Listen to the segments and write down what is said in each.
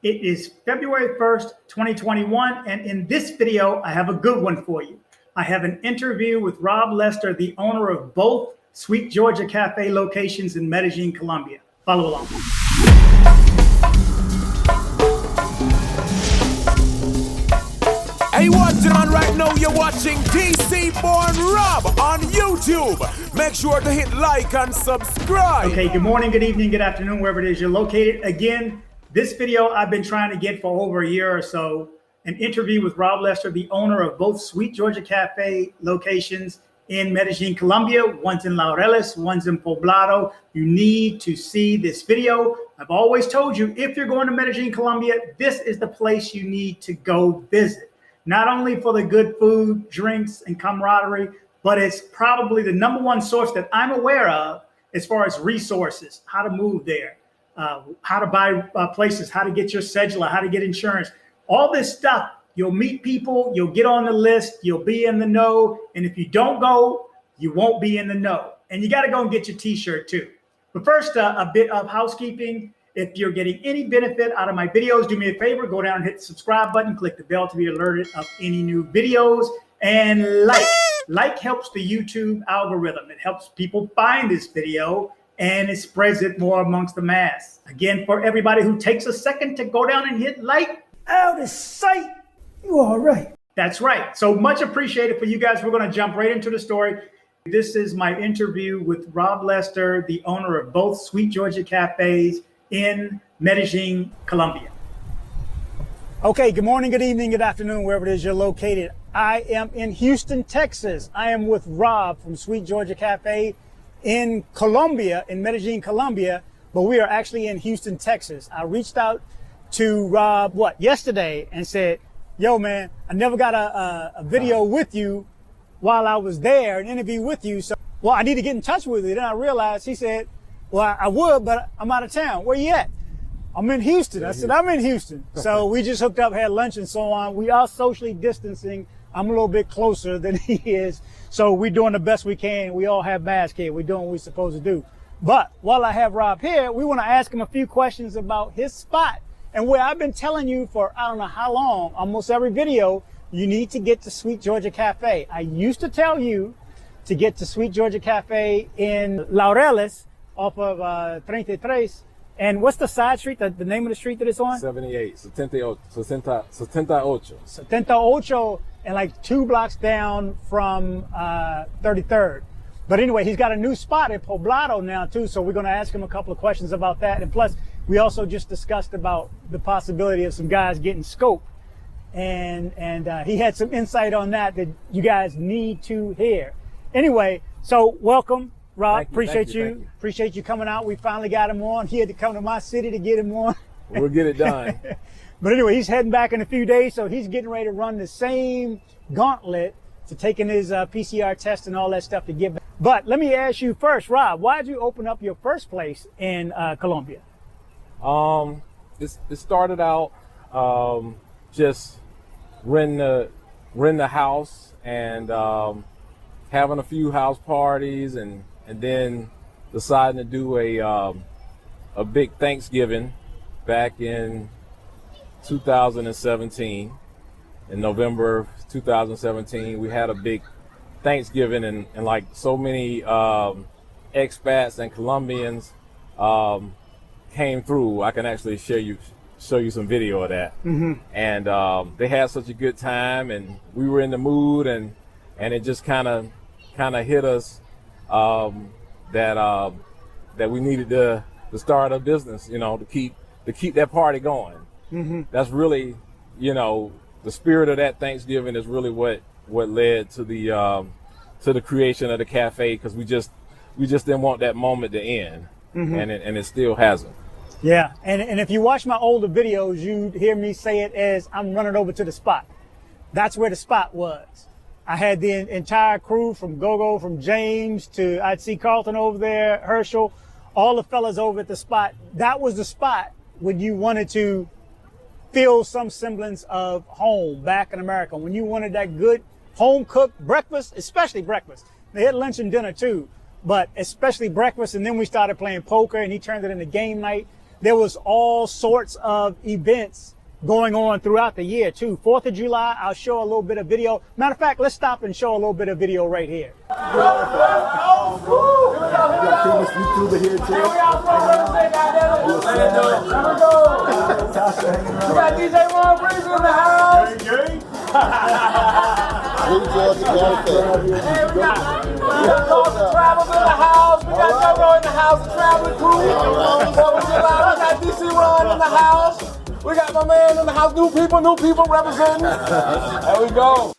It is February 1st, 2021, and in this video, I have a good one for you. I have an interview with Rob Lester, the owner of both Sweet Georgia Café locations in Medellin, Colombia. Follow along. Hey, watching on right now, you're watching DC Born Rob on YouTube. Make sure to hit like and subscribe. Okay, good morning, good evening, good afternoon, wherever it is you're located. Again, this video I've been trying to get for over a year or so, an interview with Rob Lester, the owner of both Sweet Georgia Café locations in Medellin, Colombia. One's in Laureles, one's in Poblado. You need to see this video. I've always told you, if you're going to Medellin, Colombia, this is the place you need to go visit. Not only for the good food, drinks, and camaraderie, but it's probably the #1 source that I'm aware of as far as resources, how to move there, how to buy places, how to get your cedula, how to get insurance, all this stuff. You'll meet people, you'll get on the list, you'll be in the know. And if you don't go, you won't be in the know. And you got to go and get your t-shirt too. But first, a bit of housekeeping. If you're getting any benefit out of my videos, do me a favor, go down and hit the subscribe button, click the bell to be alerted of any new videos, and like helps the YouTube algorithm. It helps people find this video and it spreads it more amongst the mass. Again, for everybody who takes a second to go down and hit like, out of sight, you all right. That's right. So much appreciated for you guys. We're going to jump right into the story. This is my interview with Rob Lester, the owner of both Sweet Georgia Cafés in Medellin, Colombia. Okay, good morning, good evening, good afternoon, wherever it is you're located. I am in Houston, Texas. I am with Rob from Sweet Georgia Café in Colombia, in Medellin, Colombia, but we are actually in Houston, Texas. I reached out to Rob, yesterday, and said, yo, man, I never got a video with you while I was there, an interview with you. So, I need to get in touch with you. Then I realized, he said, well, I would, but I'm out of town. Where you at? I'm in Houston. I said, I'm in Houston. So we just hooked up, had lunch and so on. We are socially distancing. I'm a little bit closer than he is. So we're doing the best we can. We all have masks here. We're doing what we're supposed to do. But while I have Rob here, we want to ask him a few questions about his spot and where I've been telling you for I don't know how long, almost every video, you need to get to Sweet Georgia Café. I used to tell you to get to Sweet Georgia Café in Laureles, off of 33. And what's the side street, the name of the street that it's on? 78, 78. 78, and like 2 blocks down from 33rd. But anyway, he's got a new spot in Poblado now too, so we're going to ask him a couple of questions about that. And plus, we also just discussed about the possibility of some guys getting scoped. And he had some insight on that you guys need to hear. Anyway, so welcome. Rob, appreciate you. Appreciate you coming out. We finally got him on. He had to come to my city to get him on. We'll get it done. But anyway, he's heading back in a few days, so he's getting ready to run the same gauntlet to taking his PCR test and all that stuff to get back. But let me ask you first, Rob, why did you open up your first place in Colombia? It started out just renting the house and having a few house parties and then deciding to do a big Thanksgiving back in 2017. In November 2017, we had a big Thanksgiving and like so many expats and Colombians came through. I can actually show you some video of that. Mm-hmm. And they had such a good time and we were in the mood and it just kind of hit us that we needed to start a business, to keep that party going. Mm-hmm. That's really, the spirit of that Thanksgiving is really what led to the creation of the cafe, because we just didn't want that moment to end. Mm-hmm. and it still hasn't. Yeah, and if you watch my older videos, you'd hear me say it as I'm running over to the spot. That's where the spot was. I had the entire crew from Gogo, from James to, I'd see Carlton over there, Herschel, all the fellas over at the spot. That was the spot when you wanted to feel some semblance of home back in America. When you wanted that good home cooked breakfast, especially breakfast. They had lunch and dinner too, but especially breakfast. And then we started playing poker and he turned it into game night. there was all sorts of events going on throughout the year too. 4th of July, I'll show a little bit of video. Matter of fact, let's stop and show a little bit of video right here. You got famous YouTuber here too. We got DJ Ron Breeze in the house. Georgia Café. Hey, we got Culture Travels in the house. We got Joe in the house, the traveling crew. 4th of July, we got DC Ron in the house. We got my man in the house, new people representing. There we go.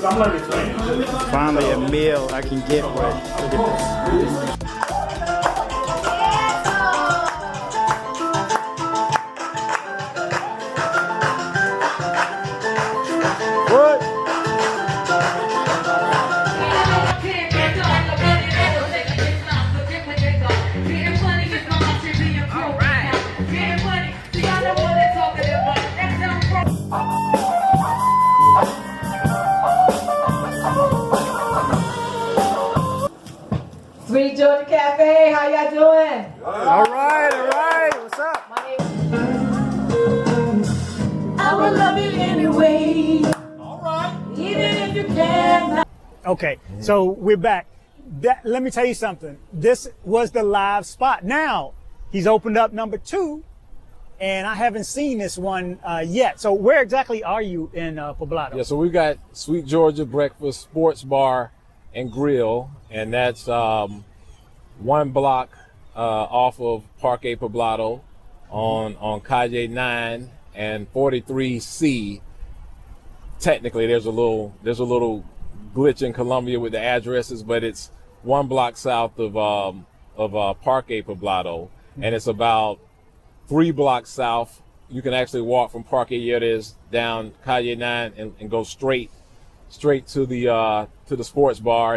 I'm learning Spanish. Finally a meal I can get with. Look at this. Sweet Georgia Café, how y'all doing? All right. What's up? My name is... I will love you anyway. All right. Even if you can. Okay, so we're back. Let me tell you something. This was the live spot. Now, he's opened up number 2, and I haven't seen this one yet. So where exactly are you in Poblado? Yeah, so we've got Sweet Georgia Breakfast Sports Bar and Grill, and that's 1 block off of Parque Poblado on Calle 9 and 43C. Technically, there's a little glitch in Colombia with the addresses, but it's 1 block south of Parque Poblado, and it's about 3 blocks south. You can actually walk from Parque Laureles down Calle 9 and go straight to the sports bar,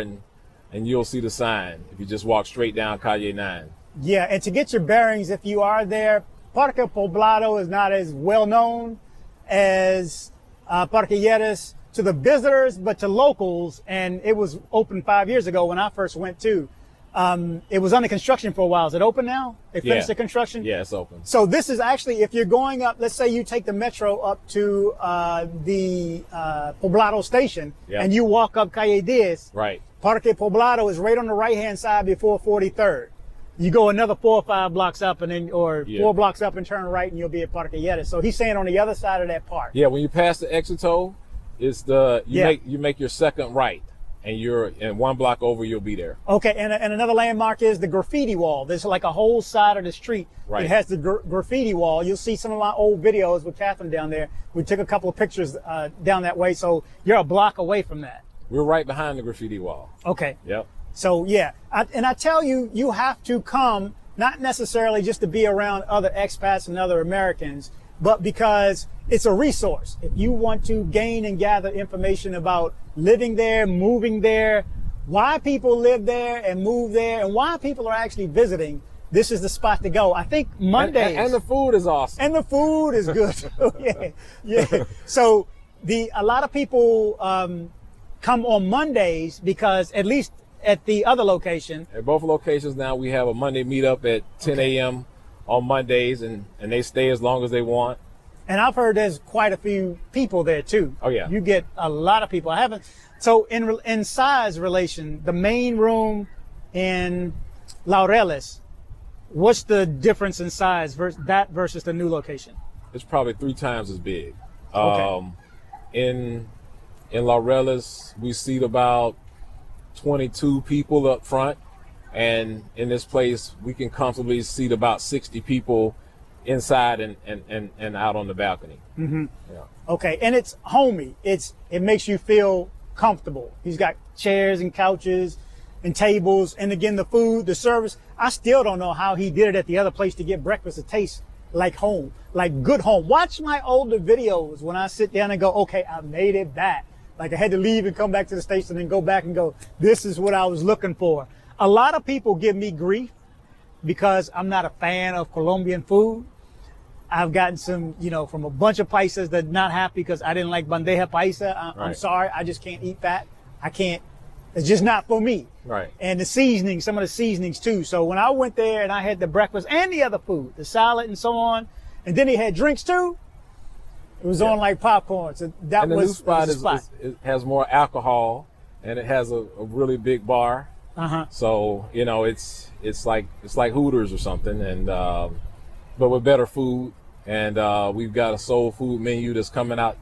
and you'll see the sign if you just walk straight down Calle 9. Yeah, and to get your bearings, if you are there, Parque Poblado is not as well known as Parque Laureles to the visitors, but to locals, and it was open 5 years ago when I first went too. It was under construction for a while. Is it open now? They finished the construction? Yeah, it's open. So this is actually, if you're going up, let's say you take the metro up to the Poblado station, and you walk up Calle 10. Right. Parque Poblado is right on the right-hand side before 43rd. You go another 4 or 5 blocks up, and then 4 blocks up and turn right, and you'll be at Parque Laureles. So he's saying on the other side of that park. Yeah, when you pass the exit toll, it's you make your second right, and you're in 1 block over, you'll be there. Okay, and another landmark is the Graffiti Wall. There's like a whole side of the street that has the Graffiti Wall. You'll see some of my old videos with Catherine down there. We took a couple of pictures down that way, so you're a block away from that. We're right behind the Graffiti Wall. Okay. Yep. So yeah, I tell you, you have to come, not necessarily just to be around other expats and other Americans, but because it's a resource. If you want to gain and gather information about living there, moving there, why people live there and move there, and why people are actually visiting, this is the spot to go. I think Mondays. And the food is awesome. And the food is good. yeah. So a lot of people come on Mondays because at least at the other location. At both locations now, we have a Monday meetup at 10 a.m. on Mondays, and they stay as long as they want. And I've heard there's quite a few people there too. Oh yeah. You get a lot of people. So in size relation, the main room in Laureles, what's the difference in size versus the new location? It's probably 3 times as big. Okay. In Laureles, we seat about 22 people up front, and in this place we can comfortably seat about 60 people inside and out on the balcony. Mm-hmm. Yeah. Okay, and it's homey. It makes you feel comfortable. He's got chairs and couches and tables, and again the food, the service. I still don't know how he did it at the other place to get breakfast to taste like home, like good home. Watch my older videos when I sit down and go, okay, I made it back. Like I had to leave and come back to the station and go back and go, this is what I was looking for. A lot of people give me grief because I'm not a fan of Colombian food. I've gotten some, from a bunch of paisas that are not happy because I didn't like bandeja paisa. I'm Right. sorry, I just can't eat that. I can't. It's just not for me. Right. And the seasoning, some of the seasonings too. So when I went there and I had the breakfast and the other food, the salad and so on, and then he had drinks too, it was on like popcorn. So that And the was new spot, the spot. it has more alcohol, and it has a really big bar. Uh-huh. So it's like Hooters or something, and but with better food. And we've got a soul food menu that's coming out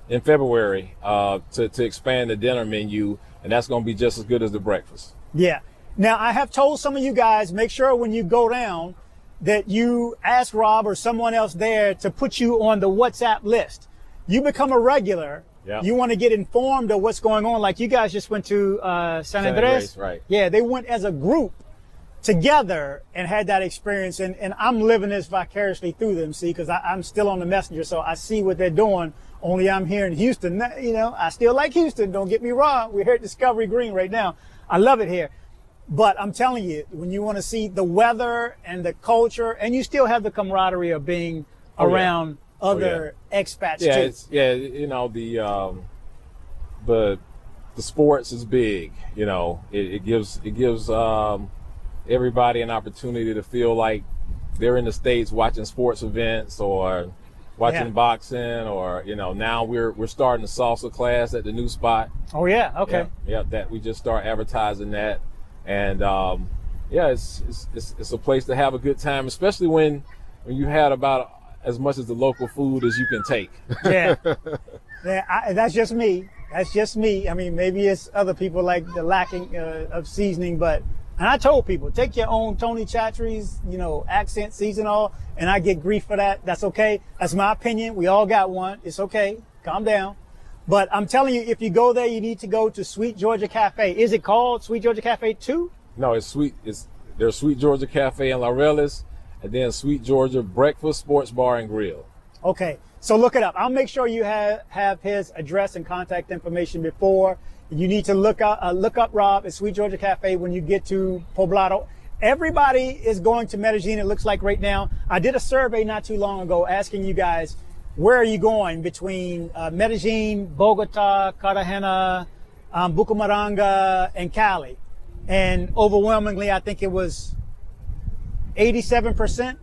in February to expand the dinner menu, and that's going to be just as good as the breakfast. Yeah. Now, I have told some of you guys, make sure when you go down that you ask Rob or someone else there to put you on the WhatsApp list. You become a regular. Yeah. You want to get informed of what's going on. Like you guys just went to San Andres. Right. Yeah, they went as a group together and had that experience. And I'm living this vicariously through them, see, because I'm still on the messenger. So I see what they're doing. Only I'm here in Houston. I still like Houston. Don't get me wrong. We're here at Discovery Green right now. I love it here. But I'm telling you, when you want to see the weather and the culture, and you still have the camaraderie of being around other expats too. The sports is big. It gives everybody an opportunity to feel like they're in the States watching sports events or watching boxing, or now we're starting a salsa class at the new spot. Oh yeah, okay. Yeah, that we just start advertising that, and it's a place to have a good time, especially when you had about as much as the local food as you can take. Yeah, that's just me. That's just me. I mean, maybe it's other people like the lacking of seasoning, but. And I told people, take your own Tony Chachere's, accent, season all, and I get grief for that. That's okay. That's my opinion. We all got one. It's okay. Calm down. But I'm telling you, if you go there, you need to go to Sweet Georgia Cafe. Is it called Sweet Georgia Cafe 2? No, there's Sweet Georgia Cafe in Laureles, and then Sweet Georgia Breakfast, Sports Bar, and Grill. Okay. So look it up. I'll make sure you have his address and contact information before. You need to look up Rob at Sweet Georgia Cafe when you get to Poblado. Everybody is going to Medellin, it looks like right now. I did a survey not too long ago asking you guys, where are you going between Medellin, Bogota, Cartagena, Bucaramanga, and Cali? And overwhelmingly, I think it was 87%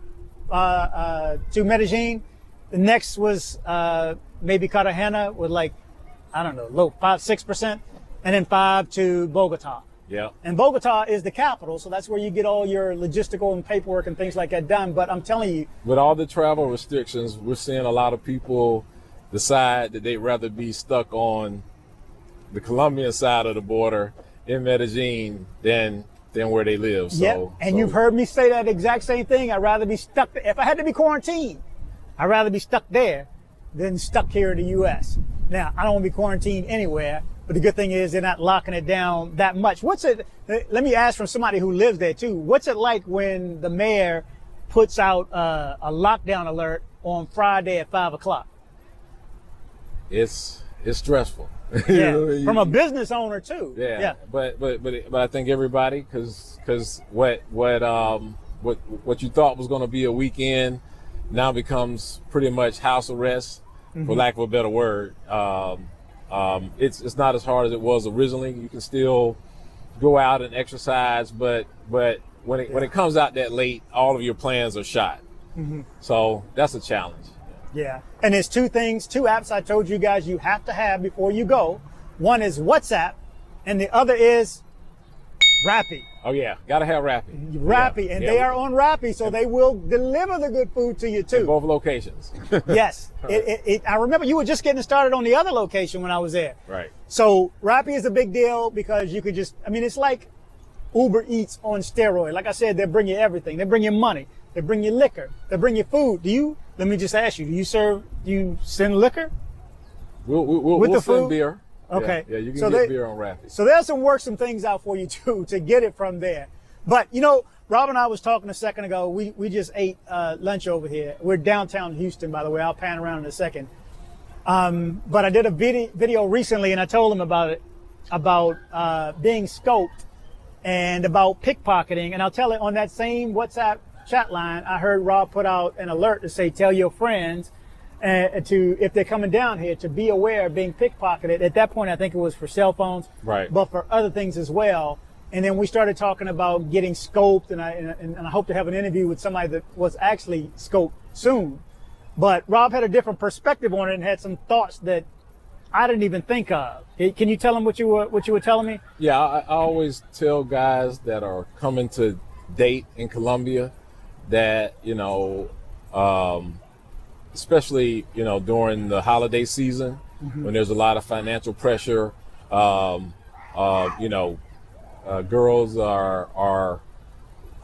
to Medellin. The next was maybe Cartagena with low 5-6%. And then 5 to Bogota. Yeah. And Bogota is the capital, so that's where you get all your logistical and paperwork and things like that done. But I'm telling you, with all the travel restrictions, we're seeing a lot of people decide that they'd rather be stuck on the Colombian side of the border in Medellin than where they live. You've heard me say that exact same thing. I'd rather be stuck there. If I had to be quarantined, I'd rather be stuck there than stuck here in the U.S. Now, I don't want to be quarantined anywhere. But the good thing is they're not locking it down that much. Let me ask from somebody who lives there too. What's it like when the mayor puts out a lockdown alert on Friday at 5 o'clock? It's stressful. Yeah, from a business owner too. Yeah. But I think everybody, because what you thought was going to be a weekend now becomes pretty much house arrest, for lack of a better word. It's not as hard as it was originally. You can still go out and exercise, but when it comes out that late, all of your plans are shot. So that's a challenge. Yeah, and there's two apps I told you guys you have to have before you go. One is WhatsApp, and the other is Rappi. Oh yeah, gotta have Rappi. Rappi, they are on Rappi, so they will deliver the good food to you too. In both locations. Yes, I remember you were just getting started on the other location when I was there. Right. So Rappi is a big deal because you could it's like Uber Eats on steroid. Like I said, they bring you everything. They bring you money. They bring you liquor. They bring you food. Let me just ask you, do you send liquor? We'll send beer. Okay. Yeah, you can get beer on Rappi. So there's some things out for you too to get it from there. But Rob and I was talking a second ago. We just ate lunch over here. We're downtown Houston, by the way. I'll pan around in a second. But I did a video recently, and I told him about it, about being scoped and about pickpocketing. And I'll tell it on that same WhatsApp chat line, I heard Rob put out an alert to say, tell your friends if they're coming down here, to be aware of being pickpocketed. At that point, I think it was for cell phones, Right. but for other things as well. And then we started talking about getting scoped, and I hope to have an interview with somebody that was actually scoped soon. But Rob had a different perspective on it and had some thoughts that I didn't even think of. Can you tell them what you were telling me? Yeah, I always tell guys that are coming to date in Colombia that, especially, during the holiday season, when there's a lot of financial pressure, girls are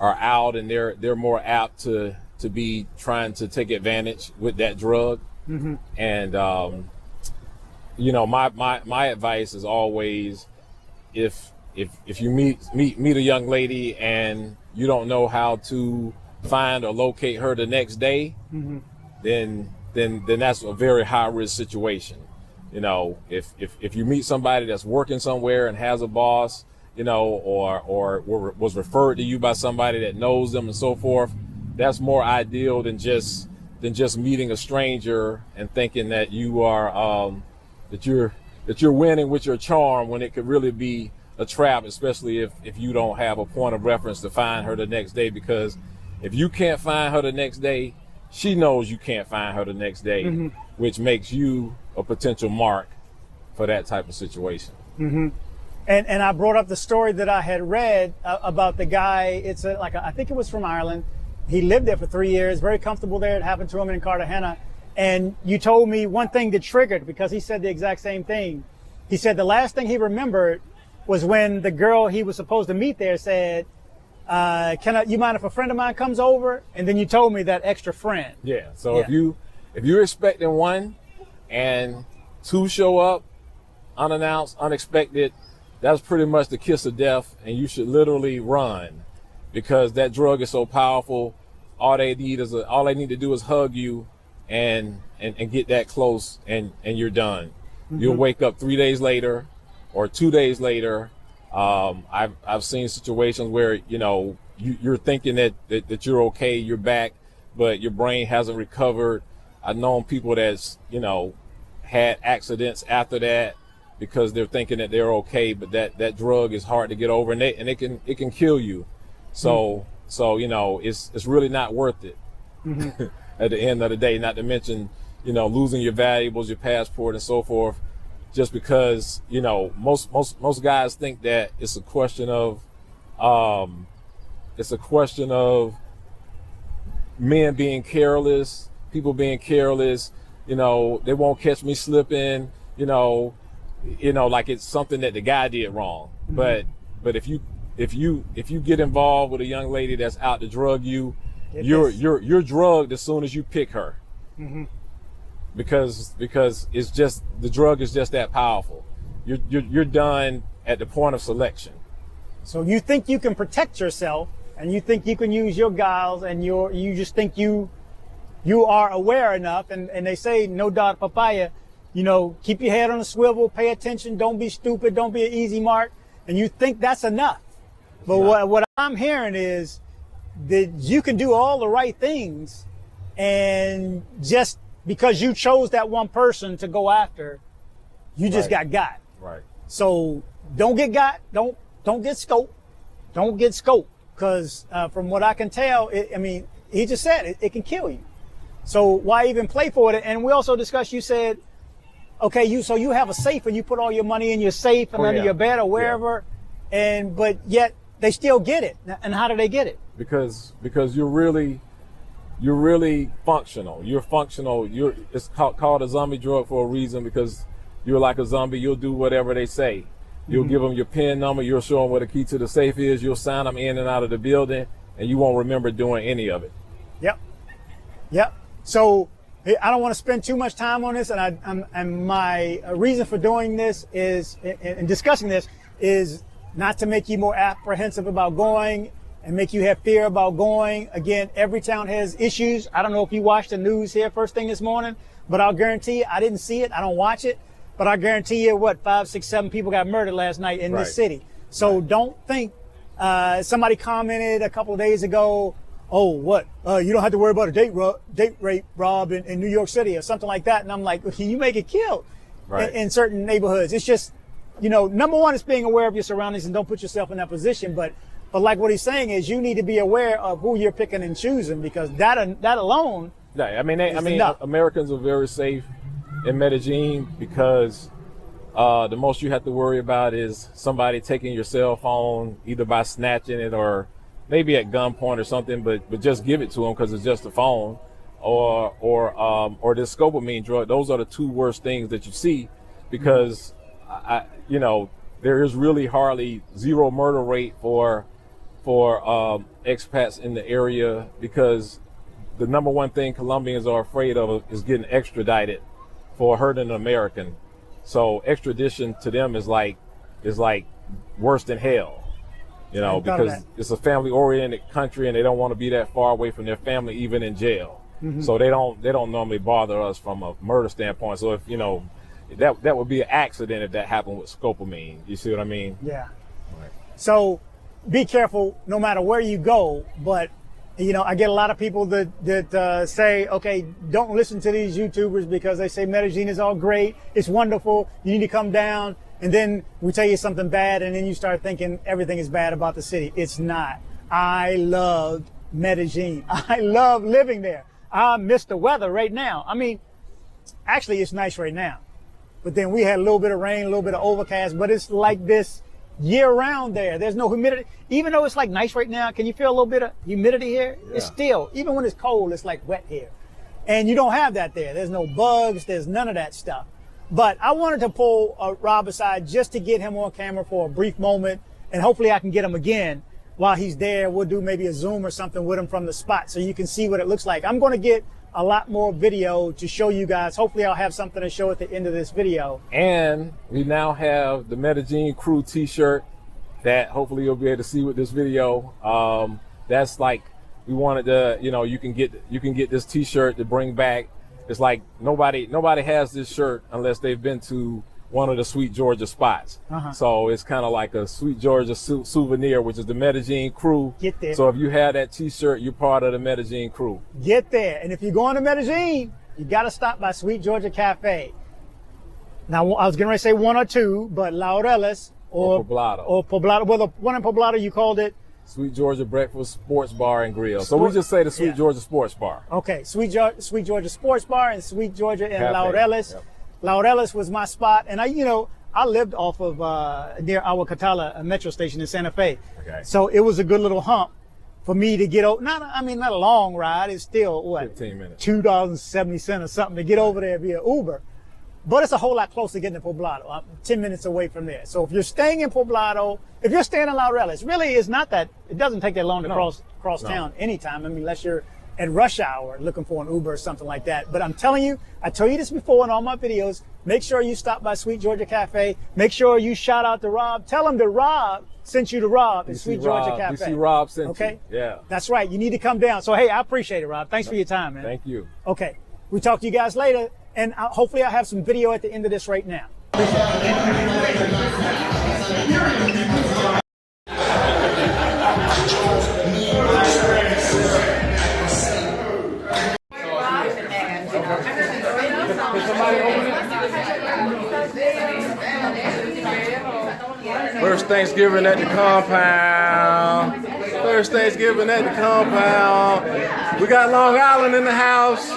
out, and they're more apt to be trying to take advantage with that drug. And my advice is always, if you meet a young lady and you don't know how to find or locate her the next day, then that's a very high risk situation. If you meet somebody that's working somewhere and has a boss, or was referred to you by somebody that knows them and so forth, that's more ideal than just meeting a stranger and thinking that you are that you're winning with your charm, when it could really be a trap, especially if you don't have a point of reference to find her the next day. Because if you can't find her the next day, she knows you can't find her the next day, which makes you a potential mark for that type of situation. And I brought up the story that I had read about the guy. I think it was from Ireland. He lived there for 3 years, very comfortable there. It happened to him in Cartagena. And you told me one thing that triggered, because he said the exact same thing. He said the last thing he remembered was when the girl he was supposed to meet there said, you mind if a friend of mine comes over? And then you told me that extra friend. Yeah. So if you're expecting one and two show up unannounced, unexpected, that's pretty much the kiss of death, and you should literally run, because that drug is so powerful. All they need to do is hug you and get that close, and you're done. You'll wake up 3 days later or 2 days later. I've seen situations where you're thinking that you're okay, you're back, but your brain hasn't recovered. I've known people that's had accidents after that, because they're thinking that they're okay, but that drug is hard to get over, and it can kill you. So it's really not worth it at the end of the day. Not to mention losing your valuables, your passport, and so forth, just because most guys think that it's a question of men being careless, people being careless. They won't catch me slipping. Like it's something that the guy did wrong. But if you get involved with a young lady that's out to drug you, you're drugged as soon as you pick her. Because it's just, the drug is just that powerful. You're done at the point of selection. So you think you can protect yourself, and you think you can use your guiles, and you just think you are aware enough, and they say no doubt papaya. Keep your head on a swivel, pay attention, don't be stupid, don't be an easy mark, and you think that's enough. But what I'm hearing is that you can do all the right things, and just because you chose that one person to go after, you just got. Right. So don't get got, don't get scoped, because from what I can tell, he just said it can kill you. So why even play for it? And we also discussed, you said, okay, you have a safe and you put all your money in your safe and under your bed or wherever, but yet they still get it. And how do they get it? Because you're really functional. You're functional. It's called a zombie drug for a reason, because you're like a zombie. You'll do whatever they say. You'll give them your PIN number. You'll show them where the key to the safe is. You'll sign them in and out of the building, and you won't remember doing any of it. Yep. So I don't want to spend too much time on this, and my reason for doing this is, and discussing this, is not to make you more apprehensive about going and make you have fear about going. Again, every town has issues. I don't know if you watched the news here first thing this morning, but I'll guarantee you, I didn't see it, I don't watch it, but I guarantee you, 5, 6, 7 people got murdered last night in this city. So don't think, somebody commented a couple of days ago, oh, what? You don't have to worry about a date rape, Rob, in New York City or something like that. And I'm like, you may get killed in certain neighborhoods. It's just, you know, number one is being aware of your surroundings and don't put yourself in that position. But like what he's saying is you need to be aware of who you're picking and choosing, because that alone. Yeah, I mean, Americans are very safe in Medellin because the most you have to worry about is somebody taking your cell phone, either by snatching it or maybe at gunpoint or something, but just give it to them because it's just a phone, or this scopolamine drug. Those are the two worst things that you see, because you know, there is really hardly zero murder rate for expats in the area, because the number one thing Colombians are afraid of is getting extradited for hurting an American. So extradition to them is like worse than hell, you know, because it's a family-oriented country and they don't want to be that far away from their family, even in jail. So they don't normally bother us from a murder standpoint. So if, you know, that would be an accident if that happened with scopolamine. You see what I mean? Yeah. Right. So be careful no matter where you go. But, you know, I get a lot of people that say, okay, don't listen to these YouTubers because they say Medellin is all great, it's wonderful, you need to come down. And then we tell you something bad, and then you start thinking everything is bad about the city. It's not. I loved Medellin. I love living there. I miss the weather right now. I mean, actually, it's nice right now. But then we had a little bit of rain, a little bit of overcast, but it's like this year round there. There's no humidity. Even though it's like nice right now, can you feel a little bit of humidity here? Yeah. It's still, even when it's cold, it's like wet here. And you don't have that there. There's no bugs. There's none of that stuff. But I wanted to pull Rob aside just to get him on camera for a brief moment. And hopefully I can get him again while he's there. We'll do maybe a Zoom or something with him from the spot so you can see what it looks like. I'm going to get a lot more video to show you guys. Hopefully I'll have something to show at the end of this video. And we now have the Medellin Crew t-shirt that hopefully you'll be able to see with this video. That's like, we wanted to, you know, you can get this t-shirt to bring back. It's like nobody has this shirt unless they've been to one of the Sweet Georgia spots. So it's kind of like a Sweet Georgia souvenir, which is the Medellin Crew. Get there. So if you have that t-shirt, you're part of the Medellin Crew. Get there. And if you're going to Medellin, you got to stop by Sweet Georgia Café. Now, I was going to say one or two, but Laureles or Poblado. Or Poblado. Well, the one in Poblado, you called it? Sweet Georgia Breakfast Sports Bar and Grill. So we just say the Sweet Georgia Sports Bar. Okay, Sweet Georgia Sports Bar and Sweet Georgia in Cafe. Laureles. Yep. Laureles was my spot, and I lived off of near Agua Catala metro station in Santa Fe. Okay. So it was a good little hump for me to get over. Not a long ride. It's still what, 15 minutes, $2.70 or something to get over there via Uber. But it's a whole lot closer getting to Poblado. I'm 10 minutes away from there. So if you're staying in Poblado, if you're staying in Laureles, really it's not that. It doesn't take that long to cross town anytime. I mean, unless you're at rush hour looking for an Uber or something like that. But I'm telling you, I told you this before in all my videos, make sure you stop by Sweet Georgia Cafe. Make sure you shout out to Rob. Tell him that Rob sent you to Rob at Sweet Georgia Cafe. DC Rob sent you. Okay? Yeah. That's right. You need to come down. So, hey, I appreciate it, Rob. Thanks for your time, man. Thank you. Okay. We talk to you guys later. And hopefully I'll have some video at the end of this right now. First Thanksgiving at the compound. First Thanksgiving at the compound. We got Long Island in the house.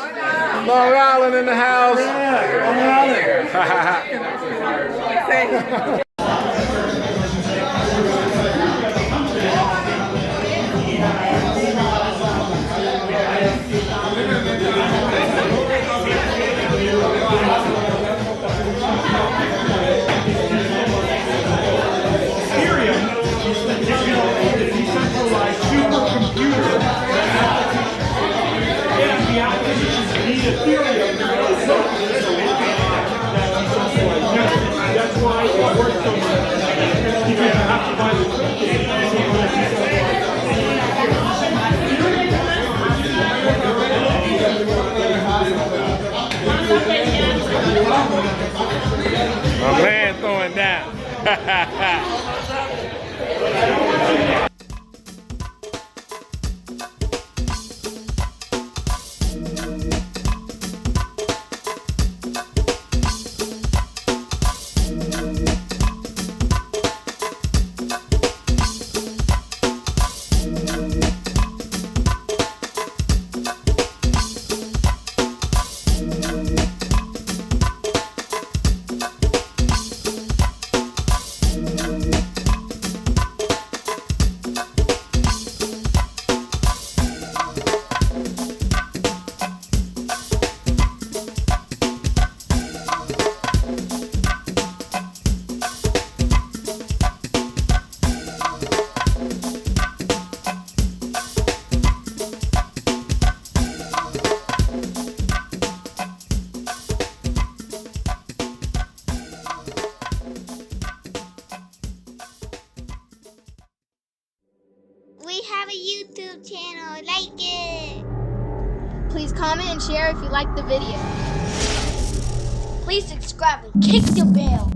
Long Island in the house. Yeah, Long Island. That's why it works so much. Because you have to buy the My man throwing down. have a YouTube channel. Like it. Please comment and share if you like the video. Please subscribe and kick the bell.